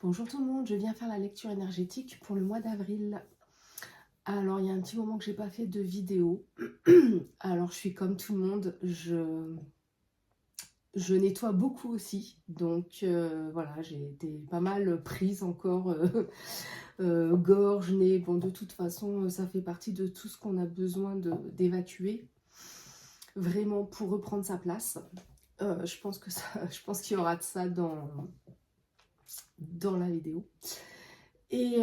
Bonjour tout le monde, je viens faire la lecture énergétique pour le mois d'avril. Alors, il y a un petit moment que j'ai pas fait de vidéo. Alors, je suis comme tout le monde, je nettoie beaucoup aussi. Donc, voilà, j'ai été pas mal prise encore, gorge, nez. Bon, de toute façon, ça fait partie de tout ce qu'on a besoin d'évacuer, vraiment pour reprendre sa place. Je pense que je pense qu'il y aura de ça dans la vidéo. Et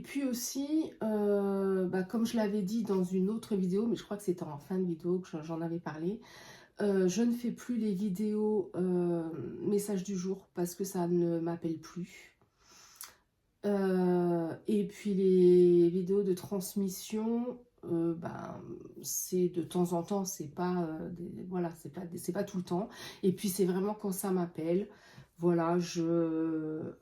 puis aussi, comme je l'avais dit dans une autre vidéo, mais je crois que c'était en fin de vidéo que j'en avais parlé, je ne fais plus les vidéos messages du jour parce que ça ne m'appelle plus. Et puis les vidéos de transmission, c'est de temps en temps, c'est pas, voilà, c'est pas tout le temps. Et puis c'est vraiment quand ça m'appelle. Voilà, je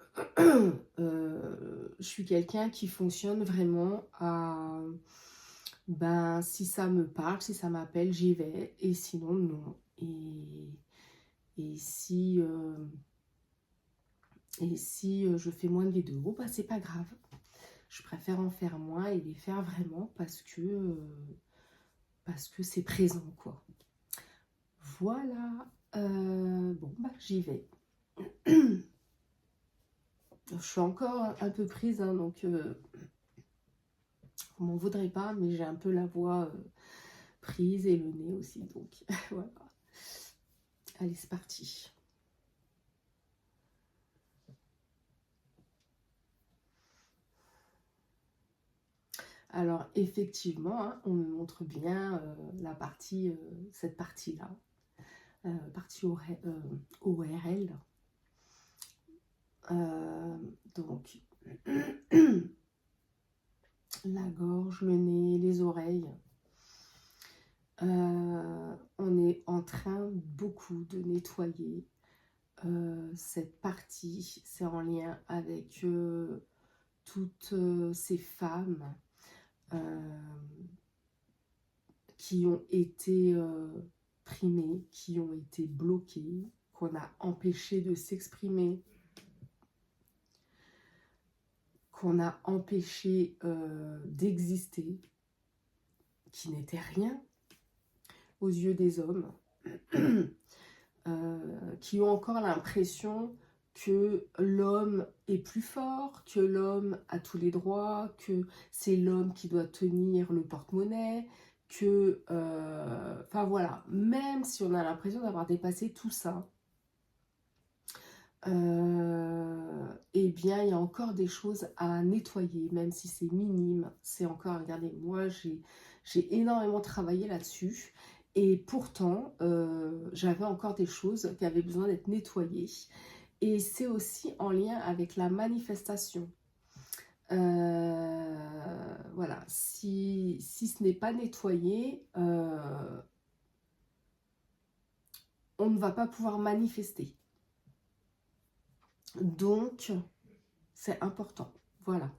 suis quelqu'un qui fonctionne vraiment à... si ça me parle, si ça m'appelle, j'y vais. Et sinon, non. Et si, je fais moins de vidéos, c'est pas grave. Je préfère en faire moins et les faire vraiment parce que c'est présent, quoi. Voilà. J'y vais. Je suis encore un peu prise, hein, donc vous m'en voudrez pas, mais j'ai un peu la voix prise et le nez aussi, donc voilà. Allez, c'est parti. Alors effectivement, hein, on me montre bien la partie, cette partie-là, partie ORL. Donc la gorge, le nez, les oreilles. On est en train beaucoup de nettoyer cette partie. C'est en lien avec toutes ces femmes qui ont été primées, qui ont été bloquées, qu'on a empêché de s'exprimer, qu'on a empêché d'exister, qui n'étaient rien aux yeux des hommes, qui ont encore l'impression que l'homme est plus fort, que l'homme a tous les droits, que c'est l'homme qui doit tenir le porte-monnaie, que... Enfin voilà, même si on a l'impression d'avoir dépassé tout ça, eh bien il y a encore des choses à nettoyer, même si c'est minime, c'est encore, regardez, moi j'ai énormément travaillé là-dessus, et pourtant j'avais encore des choses qui avaient besoin d'être nettoyées, et c'est aussi en lien avec la manifestation. Voilà, si ce n'est pas nettoyé, on ne va pas pouvoir manifester. Donc, c'est important. Voilà.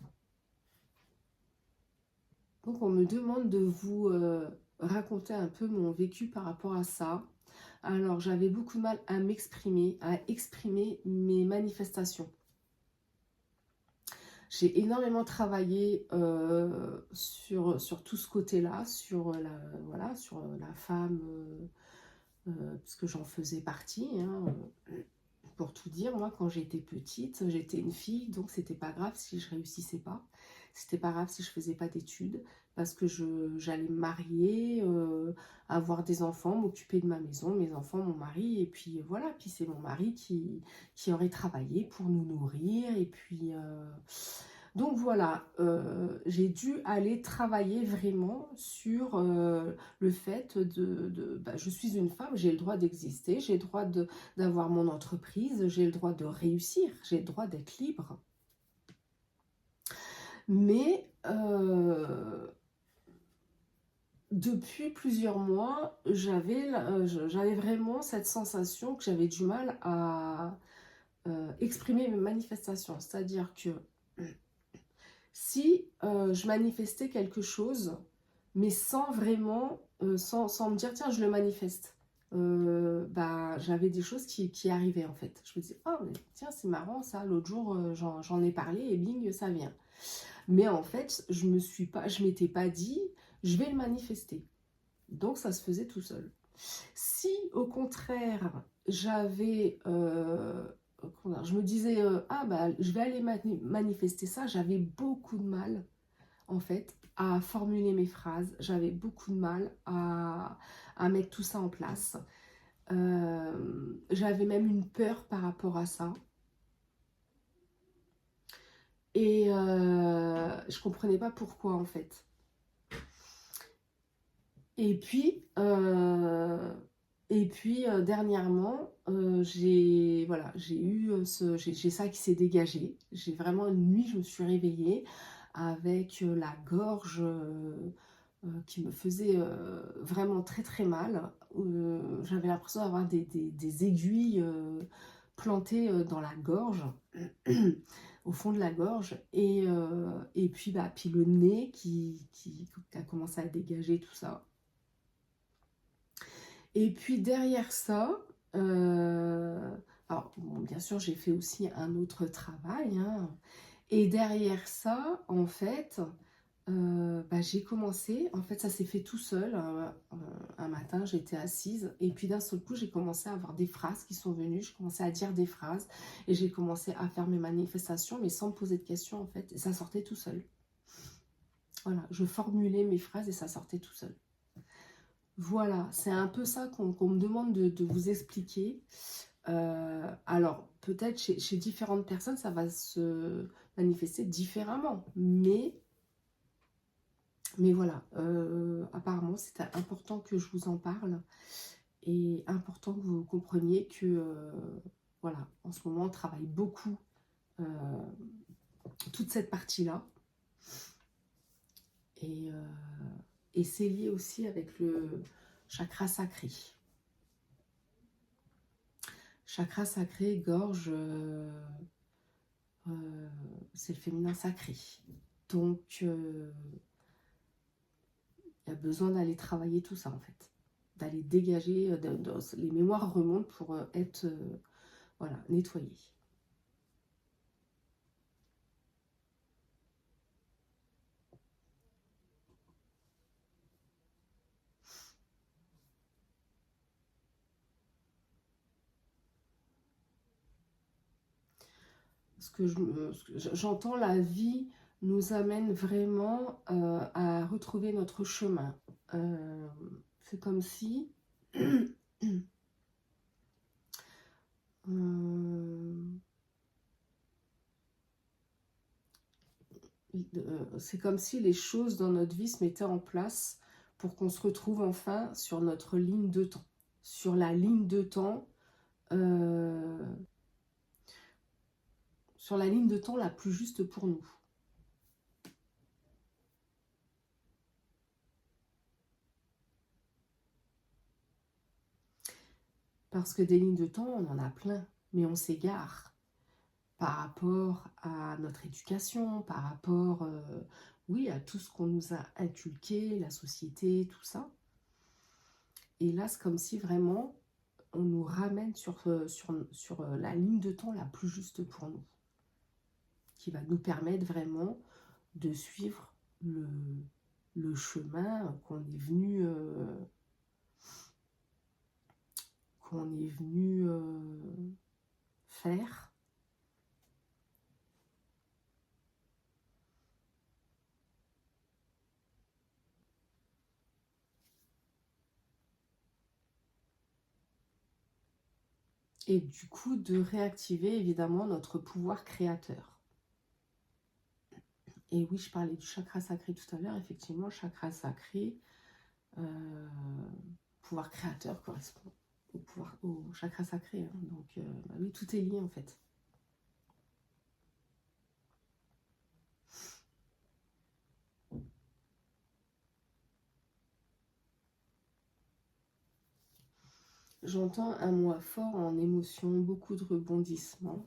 Donc, on me demande de vous raconter un peu mon vécu par rapport à ça. Alors, j'avais beaucoup de mal à m'exprimer, à exprimer mes manifestations. J'ai énormément travaillé sur tout ce côté-là, voilà, sur la femme, parce que j'en faisais partie, hein. Pour tout dire, moi, quand j'étais petite, j'étais une fille, donc c'était pas grave si je réussissais pas. C'était pas grave si je faisais pas d'études, parce que j'allais me marier, avoir des enfants, m'occuper de ma maison, mes enfants, mon mari, et puis voilà. Puis c'est mon mari qui aurait travaillé pour nous nourrir, et puis... Donc voilà, j'ai dû aller travailler vraiment sur le fait je suis une femme, j'ai le droit d'exister, j'ai le droit d'avoir mon entreprise, j'ai le droit de réussir, j'ai le droit d'être libre. Mais depuis plusieurs mois, j'avais vraiment cette sensation que j'avais du mal à exprimer mes manifestations. C'est-à-dire que si je manifestais quelque chose, mais sans vraiment, sans me dire, tiens, je le manifeste. bah, j'avais des choses qui arrivaient en fait. Je me disais, oh mais tiens c'est marrant ça, l'autre jour j'en ai parlé et bing ça vient. Mais en fait je m'étais pas dit je vais le manifester. Donc ça se faisait tout seul. Si au contraire j'avais, je me disais ah bah je vais aller manifester ça, j'avais beaucoup de mal en fait à formuler mes phrases, j'avais beaucoup de mal à mettre tout ça en place. J'avais même une peur par rapport à ça. Et je comprenais pas pourquoi en fait. Et puis, dernièrement, j'ai eu j'ai ça qui s'est dégagé. J'ai vraiment une nuit, je me suis réveillée avec la gorge qui me faisait vraiment très très mal. J'avais l'impression d'avoir des aiguilles plantées dans la gorge, au fond de la gorge, et puis, puis le nez qui a commencé à dégager tout ça. Et puis derrière ça, alors bon, bien sûr j'ai fait aussi un autre travail, hein, et derrière ça, en fait, j'ai commencé, en fait ça s'est fait tout seul, un matin j'étais assise, et puis d'un seul coup j'ai commencé à avoir des phrases qui sont venues, je commençais à dire des phrases, et j'ai commencé à faire mes manifestations, mais sans me poser de questions en fait, et ça sortait tout seul. Voilà, je formulais mes phrases et ça sortait tout seul. Voilà, c'est un peu ça qu'on me demande de vous expliquer. Alors, peut-être chez différentes personnes, ça va se manifester différemment. Mais voilà, apparemment, c'est important que je vous en parle. Et important que vous compreniez que, voilà, en ce moment, on travaille beaucoup toute cette partie-là. Et c'est lié aussi avec le chakra sacré. Chakra sacré, gorge, c'est le féminin sacré. Donc, il y a besoin d'aller travailler tout ça, en fait. D'aller dégager, les mémoires remontent pour être voilà, nettoyées. Ce que j'entends, la vie nous amène vraiment à retrouver notre chemin. C'est comme si c'est comme si les choses dans notre vie se mettaient en place pour qu'on se retrouve enfin sur notre ligne de temps. Sur la ligne de temps, sur la ligne de temps la plus juste pour nous. Parce que des lignes de temps, on en a plein, mais on s'égare par rapport à notre éducation, par rapport, oui, à tout ce qu'on nous a inculqué, la société, tout ça. Et là, c'est comme si vraiment, on nous ramène sur la ligne de temps la plus juste pour nous, qui va nous permettre vraiment de suivre le chemin qu'on est venu faire. Et du coup, de réactiver évidemment notre pouvoir créateur. Et oui, je parlais du chakra sacré tout à l'heure. Effectivement, chakra sacré, pouvoir créateur correspond au chakra sacré. Hein. Donc, oui, tout est lié en fait. J'entends un mois fort en émotion, beaucoup de rebondissements.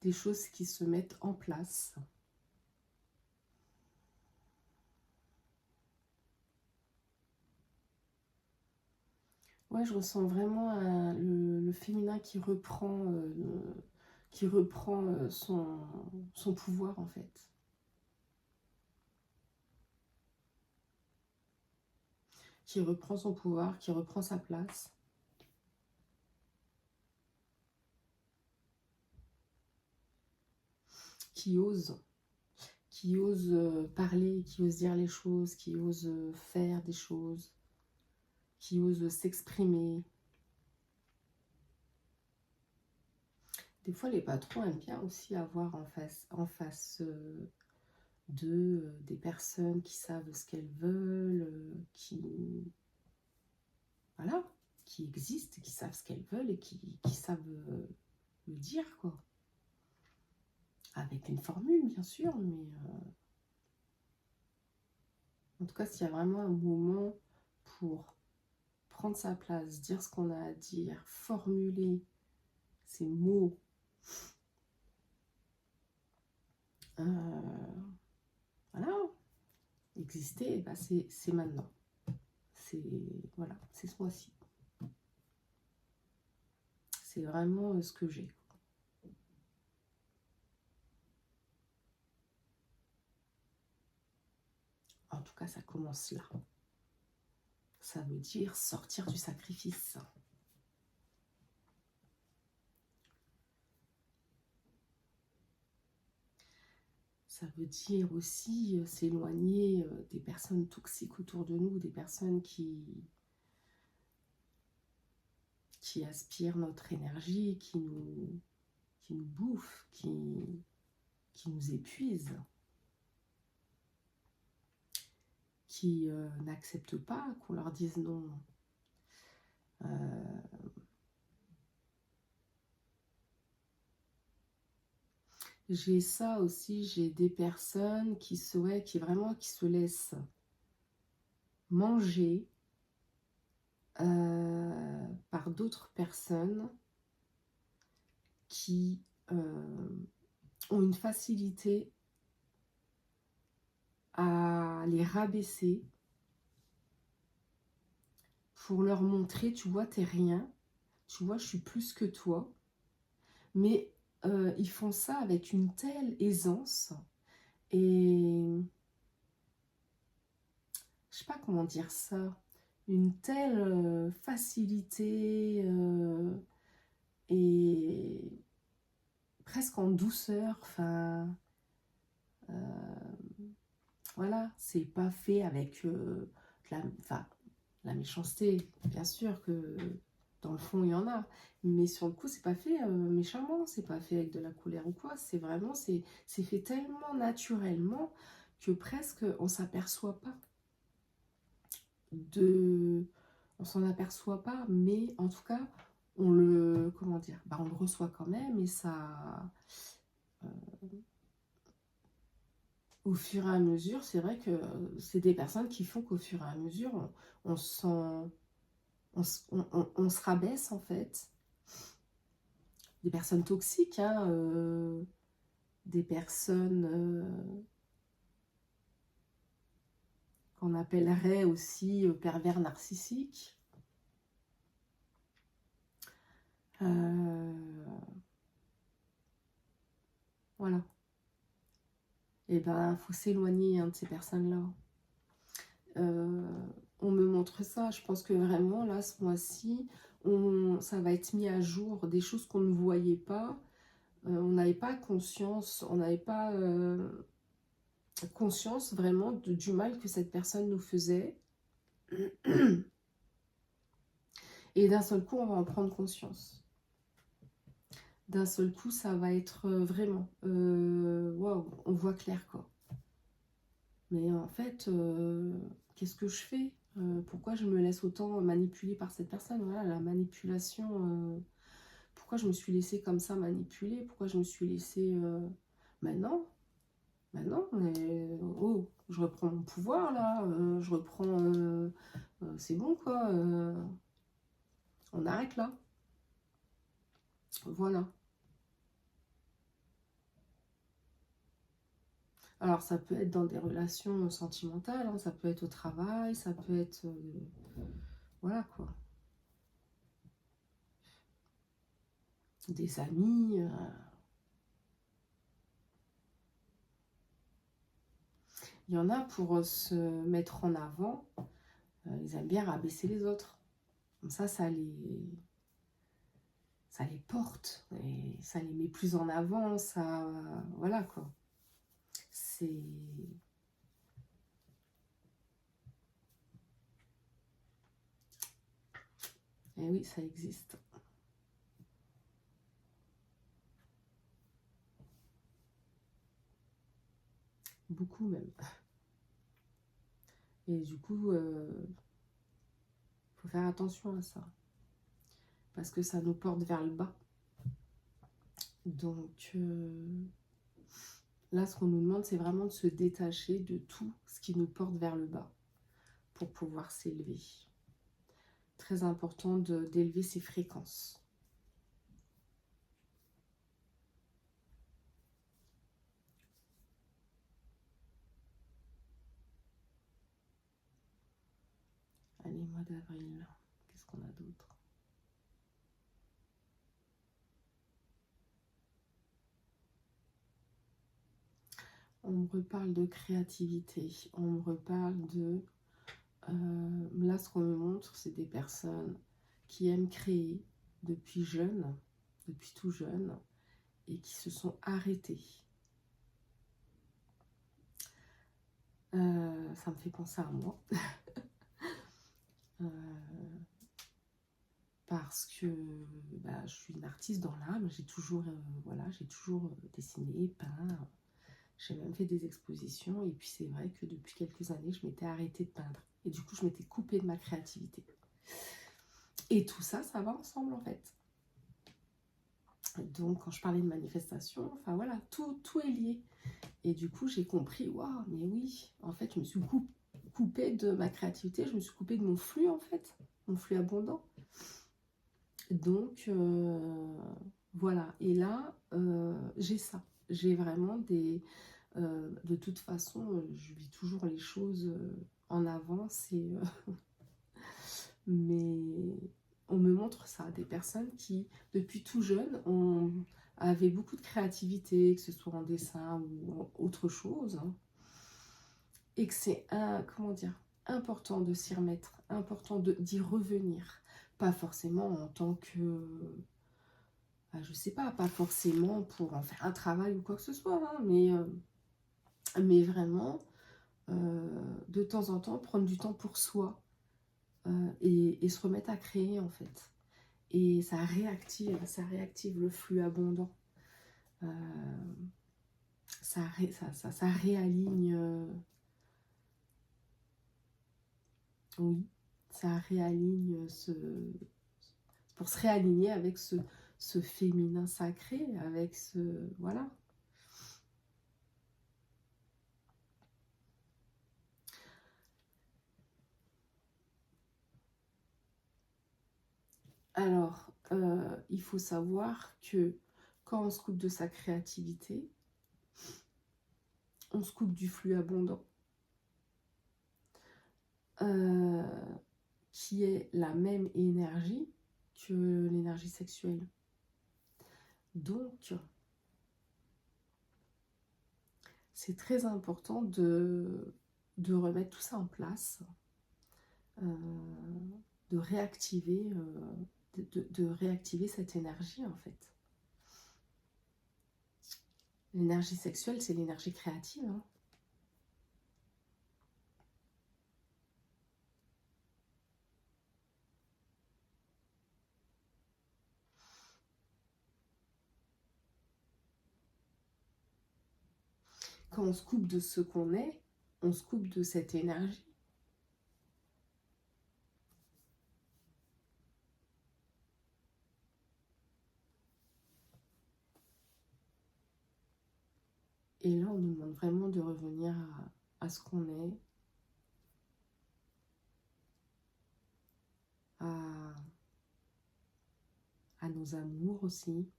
Des choses qui se mettent en place. Ouais, je ressens vraiment le féminin qui reprend son pouvoir en fait. Qui reprend son pouvoir, qui reprend sa place. Qui ose. Qui ose parler, qui ose dire les choses, qui ose faire des choses, qui ose s'exprimer. Des fois, les patrons aiment bien aussi avoir en face d'eux des personnes qui savent ce qu'elles veulent, voilà, qui existent, qui savent ce qu'elles veulent et qui savent le dire, quoi. Avec une formule, bien sûr, mais en tout cas, s'il y a vraiment un moment pour prendre sa place, dire ce qu'on a à dire, formuler ces mots, voilà, exister, bah c'est maintenant. C'est voilà, c'est ce mois-ci. C'est vraiment ce que j'ai. En tout cas, ça commence là. Ça veut dire sortir du sacrifice. Ça veut dire aussi s'éloigner des personnes toxiques autour de nous, des personnes qui aspirent notre énergie, qui nous bouffent, qui nous épuisent, qui n'acceptent pas qu'on leur dise non. J'ai ça aussi, j'ai des personnes qui se laissent manger par d'autres personnes qui ont une facilité à les rabaisser pour leur montrer, tu vois, t'es rien, tu vois, je suis plus que toi. Mais ils font ça avec une telle aisance et je sais pas comment dire ça, une telle facilité et presque en douceur, enfin voilà, c'est pas fait avec la méchanceté, bien sûr que dans le fond il y en a, mais sur le coup c'est pas fait méchamment, c'est pas fait avec de la colère ou quoi, c'est vraiment, c'est fait tellement naturellement que presque on s'aperçoit pas de... On s'en aperçoit pas, mais en tout cas, on le... Comment dire, bah, on le reçoit quand même et ça... Au fur et à mesure, c'est vrai que c'est des personnes qui font qu'au fur et à mesure, on se sent... on se rabaisse en fait. Des personnes toxiques, hein, des personnes qu'on appellerait aussi pervers narcissiques. Voilà. Et ben, il faut s'éloigner de ces personnes-là. On me montre ça, je pense que vraiment, là, ce mois-ci, ça va être mis à jour, des choses qu'on ne voyait pas. On n'avait pas conscience, on n'avait pas conscience vraiment du mal que cette personne nous faisait. Et d'un seul coup, on va en prendre conscience. D'un seul coup, ça va être vraiment, waouh, on voit clair, quoi. Mais en fait, qu'est-ce que je fais? Pourquoi je me laisse autant manipuler par cette personne? Voilà, la manipulation. Pourquoi je me suis laissée comme ça manipuler? Pourquoi je me suis laissée... Maintenant, maintenant, mais, oh, je reprends mon pouvoir là, je reprends... c'est bon quoi, on arrête là. Voilà. Alors ça peut être dans des relations sentimentales, hein, ça peut être au travail, ça peut être... voilà quoi. des amis. Il y en a pour se mettre en avant, ils aiment bien rabaisser les autres. Comme ça les porte et ça les met plus en avant, ça, voilà quoi. C'est... Et oui, ça existe. Beaucoup même. Et du coup, faut faire attention à ça. Parce que ça nous porte vers le bas. Donc, là, ce qu'on nous demande, c'est vraiment de se détacher de tout ce qui nous porte vers le bas pour pouvoir s'élever. Très important d'élever ses fréquences. Allez, mois d'avril, qu'est-ce qu'on a d'autre? On me reparle de créativité, on me reparle de... là, ce qu'on me montre, c'est des personnes qui aiment créer depuis jeune, depuis tout jeune, et qui se sont arrêtées. Ça me fait penser à moi. Parce que bah, je suis une artiste dans l'âme, j'ai toujours, voilà, j'ai toujours dessiné, peint, j'ai même fait des expositions, et puis c'est vrai que depuis quelques années, je m'étais arrêtée de peindre, et du coup, je m'étais coupée de ma créativité. Et tout ça, ça va ensemble, en fait. Donc, quand je parlais de manifestation, enfin voilà, tout est lié. Et du coup, j'ai compris, waouh, mais oui, en fait, je me suis coupée de ma créativité, je me suis coupée de mon flux, en fait, mon flux abondant. Donc, voilà. Et là, j'ai ça. J'ai vraiment des... de toute façon, je vis toujours les choses en avance. Mais on me montre ça. Des personnes qui, depuis tout jeune, avaient beaucoup de créativité, que ce soit en dessin ou en autre chose. Hein, et que c'est, comment dire, important de s'y remettre, important d'y revenir. Pas forcément en tant que... je sais pas forcément pour en faire un travail ou quoi que ce soit, hein, mais vraiment, de temps en temps, prendre du temps pour soi et se remettre à créer, en fait. Et ça réactive le flux abondant. Euh, ça réaligne... oui, ça réaligne pour se réaligner avec ce féminin sacré, avec ce... Voilà. Alors, il faut savoir que quand on se coupe de sa créativité, on se coupe du flux abondant, qui est la même énergie que l'énergie sexuelle. Donc, c'est très important de remettre tout ça en place, de réactiver, de réactiver cette énergie, en fait. L'énergie sexuelle, c'est l'énergie créative. Hein. Quand on se coupe de ce qu'on est, on se coupe de cette énergie. Et là, on nous demande vraiment de revenir à ce qu'on est, à nos amours aussi,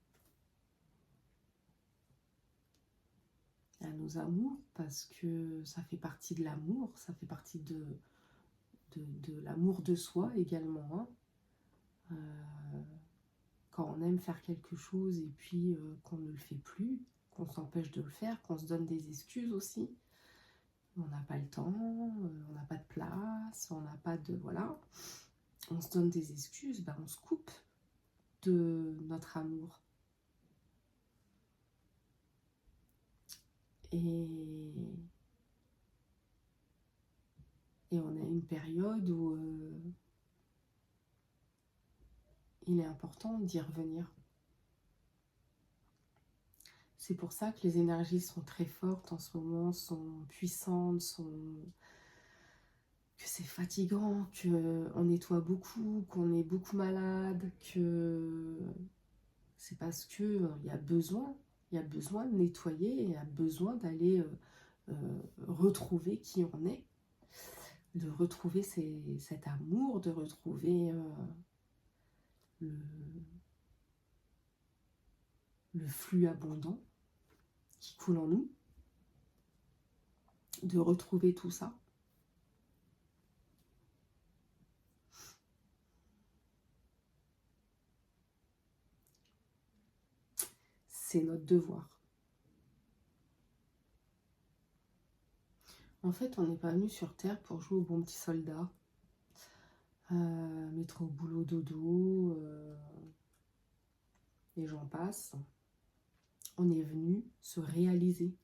à nos amours, parce que ça fait partie de l'amour, ça fait partie de l'amour de soi également. Hein. quand on aime faire quelque chose et puis qu'on ne le fait plus, qu'on s'empêche de le faire, qu'on se donne des excuses aussi. On n'a pas le temps, on n'a pas de place, on n'a pas de... Voilà. On se donne des excuses, ben on se coupe de notre amour. Et on a une période où il est important d'y revenir. C'est pour ça que les énergies sont très fortes en ce moment, sont puissantes, que c'est fatigant, qu'on nettoie beaucoup, qu'on est beaucoup malade, que c'est parce qu'il y a besoin de nettoyer, il y a besoin d'aller retrouver qui on est, de retrouver cet amour, de retrouver le flux abondant qui coule en nous, de retrouver tout ça. C'est notre devoir. En fait, on n'est pas venu sur Terre pour jouer au bon petit soldat, mettre au boulot dodo, et j'en passe. On est venu se réaliser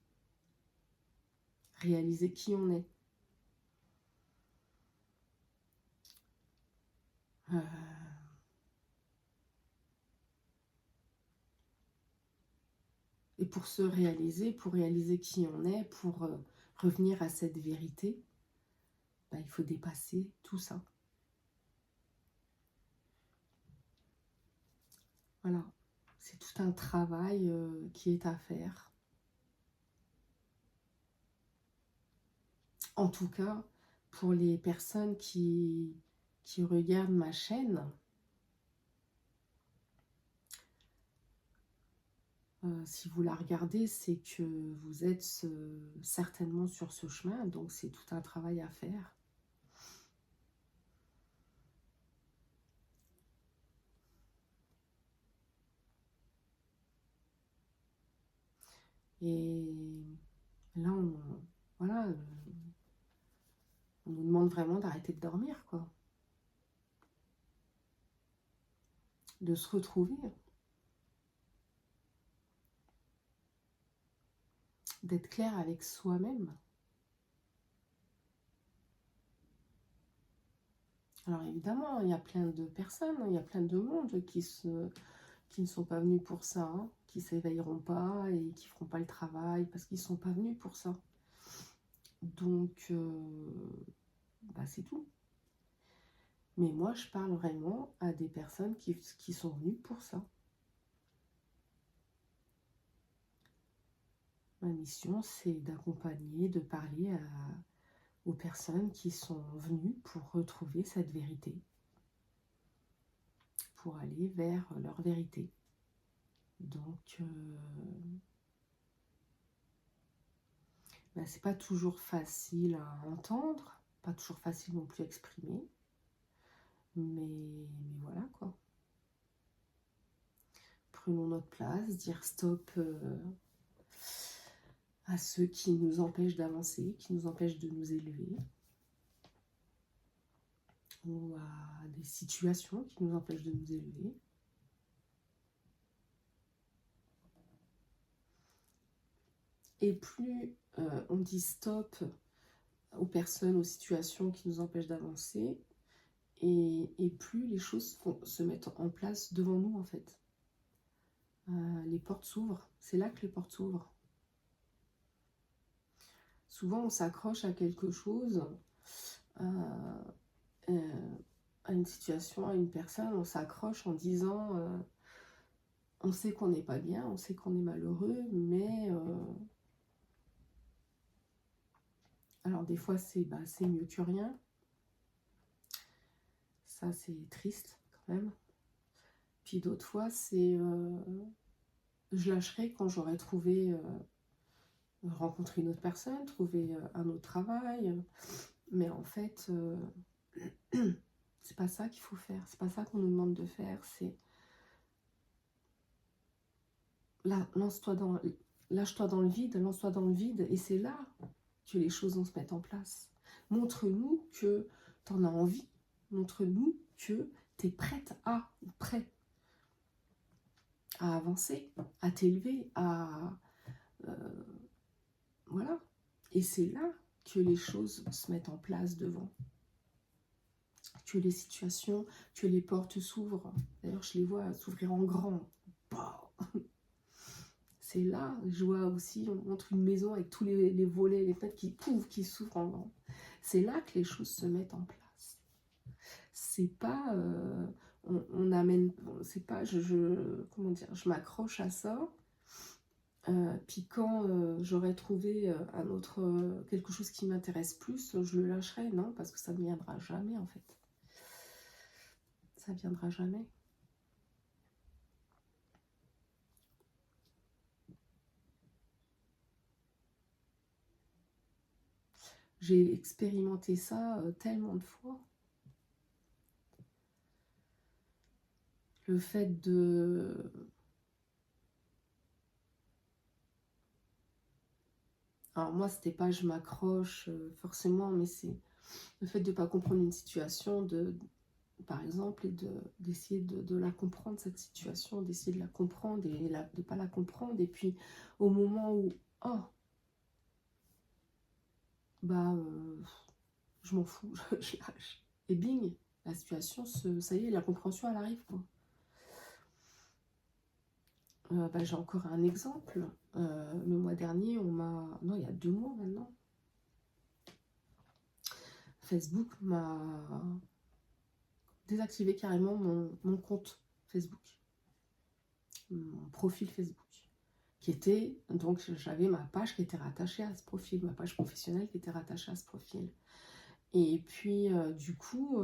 qui on est. Et pour se réaliser, pour réaliser qui on est, pour revenir à cette vérité, ben, il faut dépasser tout ça. Voilà, c'est tout un travail qui est à faire. En tout cas, pour les personnes qui regardent ma chaîne, si vous la regardez, c'est que vous êtes certainement sur ce chemin, donc c'est tout un travail à faire. Et là, voilà, on nous demande vraiment d'arrêter de dormir, quoi. De se retrouver. D'être clair avec soi-même. Alors évidemment, il y a plein de personnes, il y a plein de monde qui ne sont pas venus pour ça, hein, qui ne s'éveilleront pas et qui ne feront pas le travail parce qu'ils ne sont pas venus pour ça. Donc, bah c'est tout. Mais moi, je parle vraiment à des personnes qui sont venues pour ça. Ma mission, c'est d'accompagner, de parler aux personnes qui sont venues pour retrouver cette vérité, pour aller vers leur vérité. Donc, ben, c'est pas toujours facile à entendre, pas toujours facile non plus à exprimer, mais voilà quoi. Prenons notre place, dire stop à ceux qui nous empêchent d'avancer, qui nous empêchent de nous élever, ou à des situations qui nous empêchent de nous élever. Et plus on dit stop aux personnes, aux situations qui nous empêchent d'avancer, et plus les choses se mettent en place devant nous en fait. Les portes s'ouvrent, c'est là que les portes s'ouvrent. Souvent on s'accroche à quelque chose, à une situation, à une personne, on s'accroche en disant on sait qu'on n'est pas bien, on sait qu'on est malheureux, mais alors des fois c'est mieux que rien. Ça c'est triste quand même. Puis d'autres fois c'est je lâcherai quand j'aurai trouvé rencontrer une autre personne, trouver un autre travail, mais en fait c'est pas ça qu'il faut faire, c'est pas ça qu'on nous demande de faire, c'est lâche-toi dans le vide, lance-toi dans le vide, et c'est là que les choses vont se mettre en place. Montre-nous que tu en as envie, montre-nous que tu es prête à, ou prêt à avancer, à t'élever, voilà. Et c'est là que les choses se mettent en place devant. Que les situations, que les portes s'ouvrent. D'ailleurs, je les vois s'ouvrir en grand. C'est là, je vois aussi, on montre une maison avec tous les volets, les fenêtres qui s'ouvrent en grand. C'est là que les choses se mettent en place. C'est pas, on amène, c'est pas, comment dire, je m'accroche à ça. Puis quand j'aurai trouvé quelque chose qui m'intéresse plus, je le lâcherai, non, parce que ça ne viendra jamais en fait. Ça ne viendra jamais. J'ai expérimenté ça tellement de fois. Le fait de... Alors moi, c'était pas je m'accroche forcément, mais c'est le fait de ne pas comprendre une situation, par exemple, et d'essayer de la comprendre, cette situation, d'essayer de la comprendre et de ne pas la comprendre. Et puis, au moment où, oh, bah, je m'en fous, je lâche. Et bing, la situation, ça y est, la compréhension, elle arrive, quoi. Bah, j'ai encore un exemple. Le mois dernier, non, il y a 2 mois maintenant, Facebook m'a désactivé carrément mon compte Facebook, mon profil Facebook, qui était, donc j'avais ma page qui était rattachée à ce profil, ma page professionnelle qui était rattachée à ce profil. Et puis, du coup,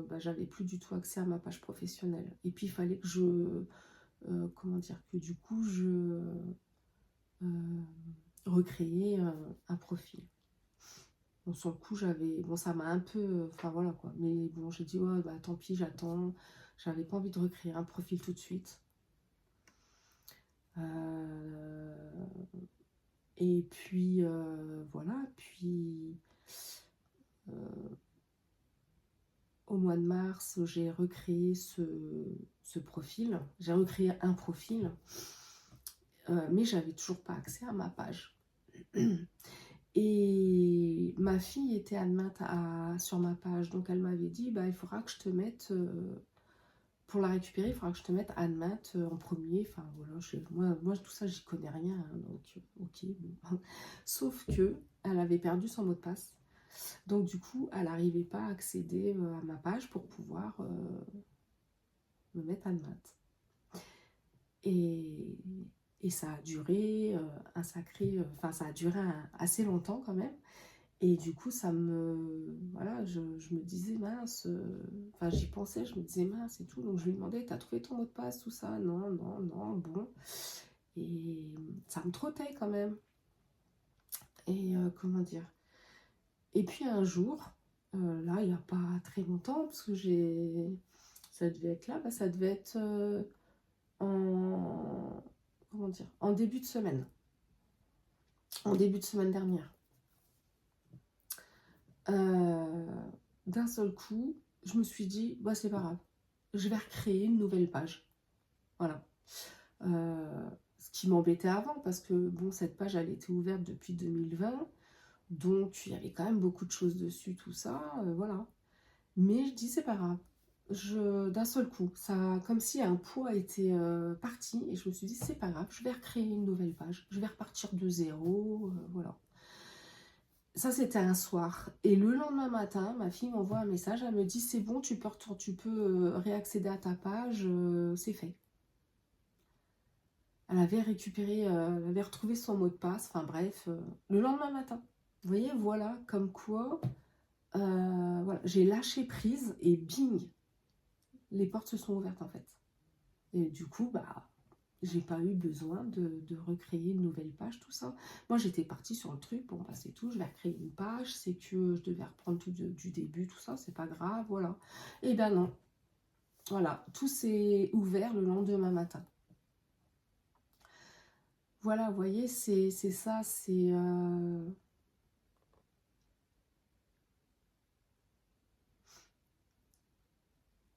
bah, j'avais plus du tout accès à ma page professionnelle. Et puis, il fallait que comment dire, que du coup, je recréais un profil. Bon, sur le coup, bon, ça m'a un peu... Enfin, voilà, quoi. Mais bon, j'ai dit, ouais, bah, tant pis, j'attends. J'avais pas envie de recréer un profil tout de suite. Et puis, voilà. Puis, au mois de mars, j'ai recréé ce profil. J'ai recréé un profil. Mais j'avais toujours pas accès à ma page. Et ma fille était adminte sur ma page, donc elle m'avait dit, bah, il faudra que je te mette, pour la récupérer, il faudra que je te mette adminte en premier. Enfin voilà, moi tout ça, j'y connais rien, hein, donc ok. Bon. Sauf que elle avait perdu son mot de passe, donc du coup, elle n'arrivait pas à accéder à ma page pour pouvoir me mettre adminte. Et ça a duré ça a duré assez longtemps quand même. Et du coup, voilà, je me disais mince, enfin j'y pensais, je me disais mince et tout. Donc je lui demandais, t'as trouvé ton mot de passe, tout ça? Non, non, non, bon. Et ça me trottait quand même. Et comment dire? Et puis un jour, là, il n'y a pas très longtemps, parce que ça devait être là, ça devait être comment dire? En début de semaine. En début de semaine dernière. D'un seul coup, je me suis dit, bah, c'est pas grave, je vais recréer une nouvelle page. Voilà. Ce qui m'embêtait avant, parce que bon, cette page, elle était ouverte depuis 2020, donc il y avait quand même beaucoup de choses dessus, tout ça, voilà. Mais je dis, c'est pas grave. D'un seul coup, ça, comme si un poids était parti, et je me suis dit, c'est pas grave, je vais recréer une nouvelle page, je vais repartir de zéro, voilà. Ça, c'était un soir. Et le lendemain matin, ma fille m'envoie un message. Elle me dit, c'est bon, tu peux réaccéder à ta page. C'est fait. Elle avait elle avait retrouvé son mot de passe. Enfin bref, le lendemain matin. Vous voyez, voilà, comme quoi, voilà, j'ai lâché prise et bing, les portes se sont ouvertes en fait. Et du coup, bah, j'ai pas eu besoin de recréer une nouvelle page, tout ça. Moi, j'étais partie sur le truc, bon, bah, c'est tout, je vais recréer une page, c'est que je devais reprendre tout du début, tout ça, c'est pas grave, voilà. Et ben non, voilà, tout s'est ouvert le lendemain matin. voilà, vous voyez, c'est ça, c'est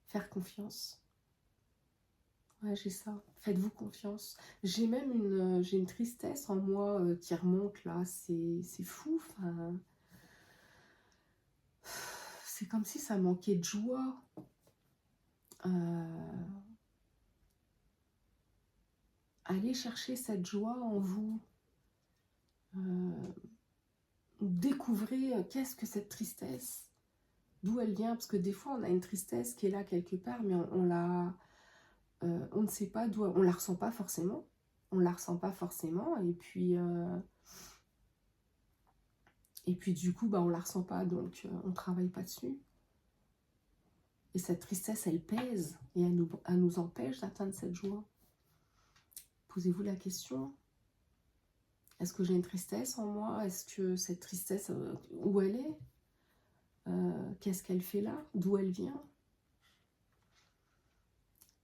faire confiance. Ouais, j'ai ça. Faites-vous confiance. J'ai une tristesse en moi qui remonte là. C'est fou. Enfin, c'est comme si ça manquait de joie. Euh, Allez chercher cette joie en vous. Euh, Découvrez qu'est-ce que cette tristesse. D'où elle vient. Parce que des fois, on a une tristesse qui est là quelque part, mais on ne sait pas d'où. On la ressent pas forcément. On la ressent pas forcément. Et puis du coup, bah, on la ressent pas, donc on travaille pas dessus. Et cette tristesse, elle pèse et elle nous empêche d'atteindre cette joie. Posez-vous la question, est-ce que j'ai une tristesse en moi? Est-ce que cette tristesse, où elle est? Qu'est-ce qu'elle fait là? D'où elle vient?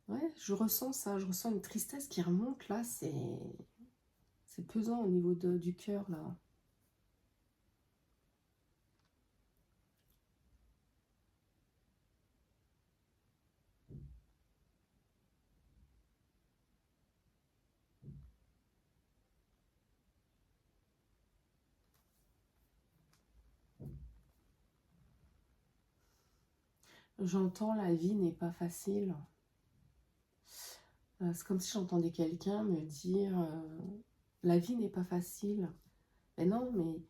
Ouais, je ressens ça, je ressens une tristesse qui remonte là, c'est pesant au niveau du cœur là. J'entends la vie n'est pas facile. C'est comme si j'entendais quelqu'un me dire la vie n'est pas facile. Mais non, mais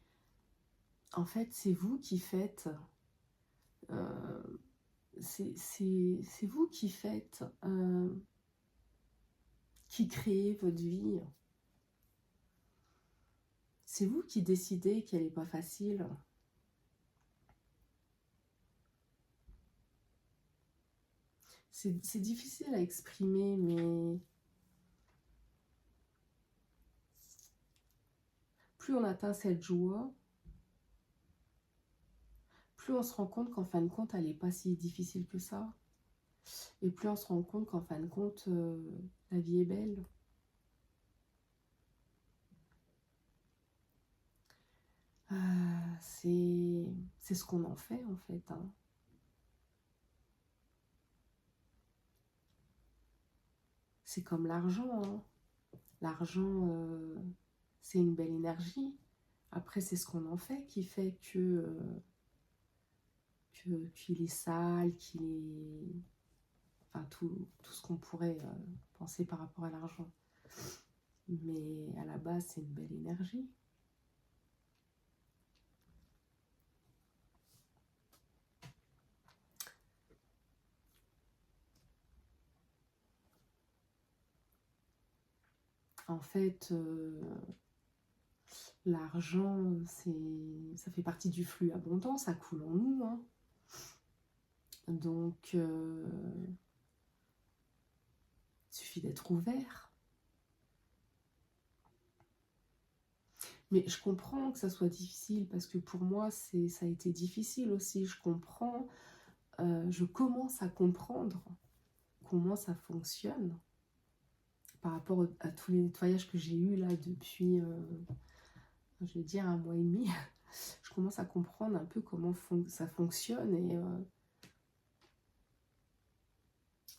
en fait, c'est vous qui faites. euh, c'est vous qui faites, qui créez votre vie. C'est vous qui décidez qu'elle n'est pas facile. C'est difficile à exprimer, mais plus on atteint cette joie, plus on se rend compte qu'en fin de compte, elle n'est pas si difficile que ça. Et plus on se rend compte qu'en fin de compte, la vie est belle. C'est ce qu'on en fait, en fait. Hein. C'est comme l'argent. Hein. L'argent, c'est une belle énergie. Après, c'est ce qu'on en fait qu'il est sale, qu'il est... Enfin, tout ce qu'on pourrait penser par rapport à l'argent. Mais à la base, c'est une belle énergie. En fait, l'argent, ça fait partie du flux abondant, ça coule en nous. Hein. Donc, il suffit d'être ouvert. Mais je comprends que ça soit difficile, parce que pour moi, ça a été difficile aussi. Je comprends, je commence à comprendre comment ça fonctionne par rapport à tous les nettoyages que j'ai eus là depuis, je vais dire, 1 mois et demi. Je commence à comprendre un peu comment ça fonctionne et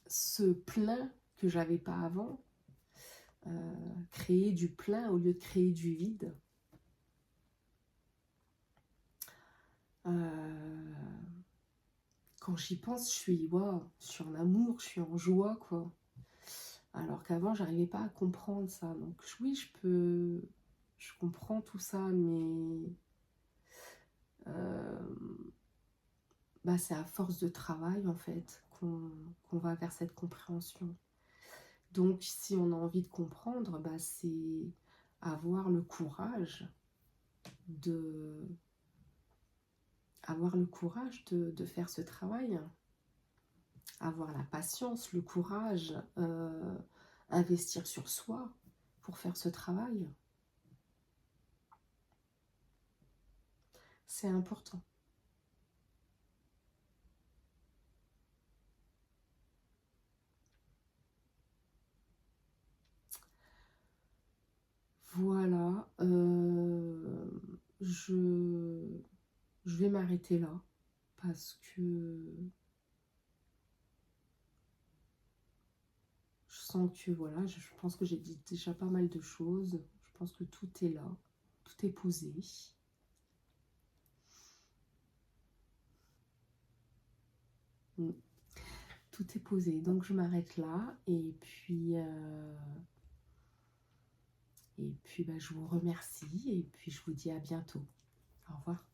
ce plein que j'avais pas avant, créer du plein au lieu de créer du vide. Quand j'y pense, je suis en amour, je suis en joie, quoi. Alors qu'avant, j'arrivais pas à comprendre ça. Donc oui, je comprends tout ça, mais bah, c'est à force de travail, en fait, qu'on va vers cette compréhension. Donc, si on a envie de comprendre, bah, c'est avoir le courage de, de faire ce travail, avoir la patience, le courage, investir sur soi pour faire ce travail. C'est important. je vais m'arrêter là parce que je sens que voilà, je pense que j'ai dit déjà pas mal de choses. Je pense que tout est là, tout est posé. Mm. Tout est posé, donc je m'arrête là et puis bah, je vous remercie et puis je vous dis à bientôt. Au revoir.